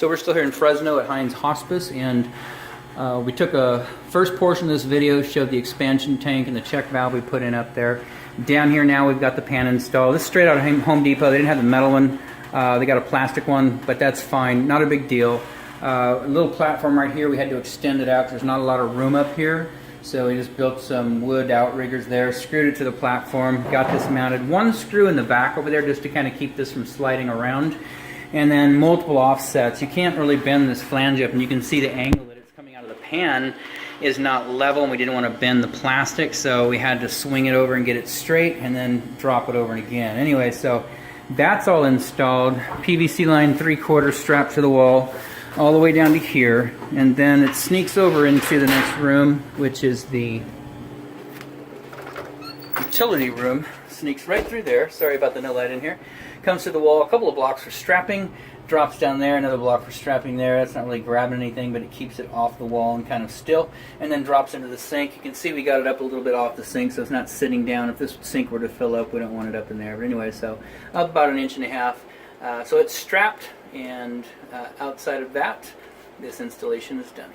So we're still here in Fresno at Hinds Hospice, and we took a first portion of this video, showed the expansion tank and the check valve we put in up there. Down here now we've got the pan installed. This is straight out of Home Depot. They didn't have the metal one. They got a plastic one, but that's fine. Not a big deal. A little platform right here, we had to extend it out because there's not a lot of room up here. So we just built some wood outriggers there, screwed it to the platform, got this mounted. One screw in the back over there just to kind of keep this from sliding around. And then multiple offsets. You can't really bend this flange up, and you can see the angle that it's coming out of the pan is not level, and we didn't want to bend the plastic, so we had to swing it over and get it straight and then drop it over again. Anyway, so that's all installed. PVC line 3/4 strapped to the wall all the way down to here, and then it sneaks over into the next room, which is the utility room. Sneaks right through there. Sorry about the no light in here. Comes to the wall, a couple of blocks for strapping, drops down there, another block for strapping there. That's not really grabbing anything, but it keeps it off the wall and kind of still, and then drops into the sink. You can see we got it up a little bit off the sink, so it's not sitting down. If this sink were to fill up, we don't want it up in there. But anyway, so up about 1.5 inches. So it's strapped, and outside of that, this installation is done.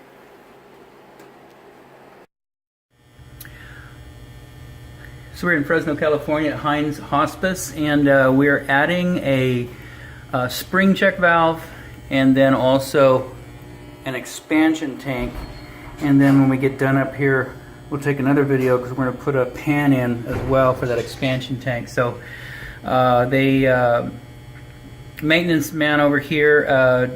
So we're in Fresno, California at Hinds Hospice, and we're adding a spring check valve, and then also an expansion tank. And then when we get done up here, we'll take another video because we're going to put a pan in as well for that expansion tank. So maintenance man over here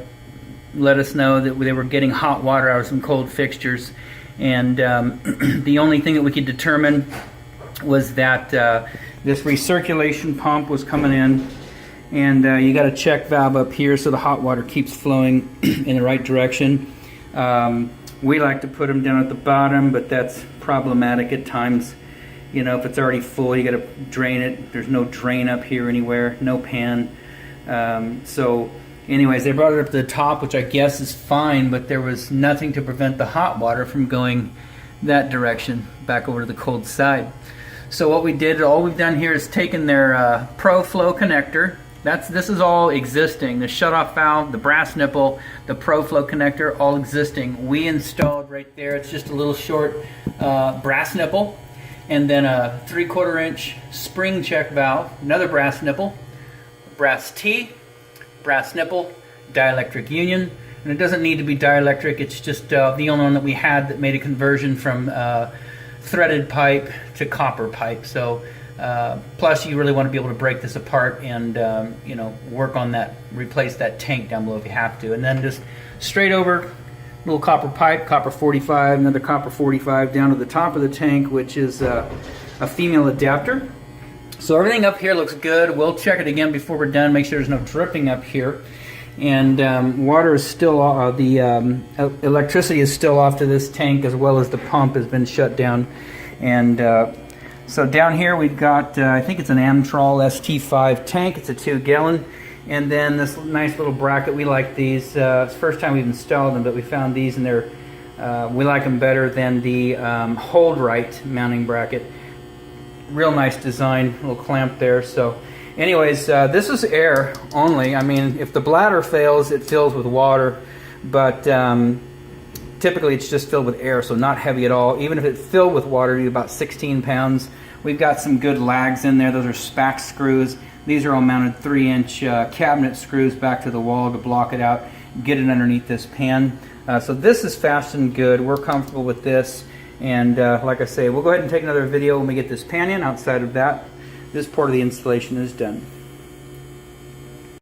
let us know that they were getting hot water out of some cold fixtures, and the only thing that we could determine was that this recirculation pump was coming in, and you got a check valve up here so the hot water keeps flowing in the right direction. We like to put them down at the bottom, but that's problematic at times. You know, if it's already full, you got to drain it. There's no drain up here anywhere, no pan. So anyways, they brought it up to the top, which I guess is fine, but there was nothing to prevent the hot water from going that direction back over to the cold side. So what we did, all we've done here is taken their Pro Flow connector. This is all existing. The shutoff valve, the brass nipple, the Pro Flow connector, all existing. We installed right there. It's just a little short brass nipple, and then a 3/4 inch spring check valve, another brass nipple, brass T, brass nipple, dielectric union. And it doesn't need to be dielectric. It's just the only one that we had that made a conversion from threaded pipe to copper pipe. So plus you really want to be able to break this apart and you know, work on that, replace that tank down below if you have to. And then just straight over, little copper pipe, copper 45, another copper 45 down to the top of the tank, which is a female adapter. So everything up here looks good. We'll check it again before we're done, make sure there's no dripping up here. And water is still, electricity is still off to this tank, as well as the pump has been shut down. And so down here we've got, I think it's an Amtrol ST5 tank. It's a 2-gallon. And then this nice little bracket. We like these. It's the first time we've installed them, but we found these, and they're we like them better than the Hold Right mounting bracket. Real nice design, little clamp there. So anyways, this is air only. I mean, if the bladder fails, it fills with water, but typically it's just filled with air, so not heavy at all. Even if it's filled with water, it'd be about 16 pounds. We've got some good lags in there. Those are SPAC screws. These are all mounted 3-inch cabinet screws back to the wall to block it out, get it underneath this pan. So this is fast and good. We're comfortable with this. And like I say, we'll go ahead and take another video when we get this pan in. Outside of that, this part of the installation is done.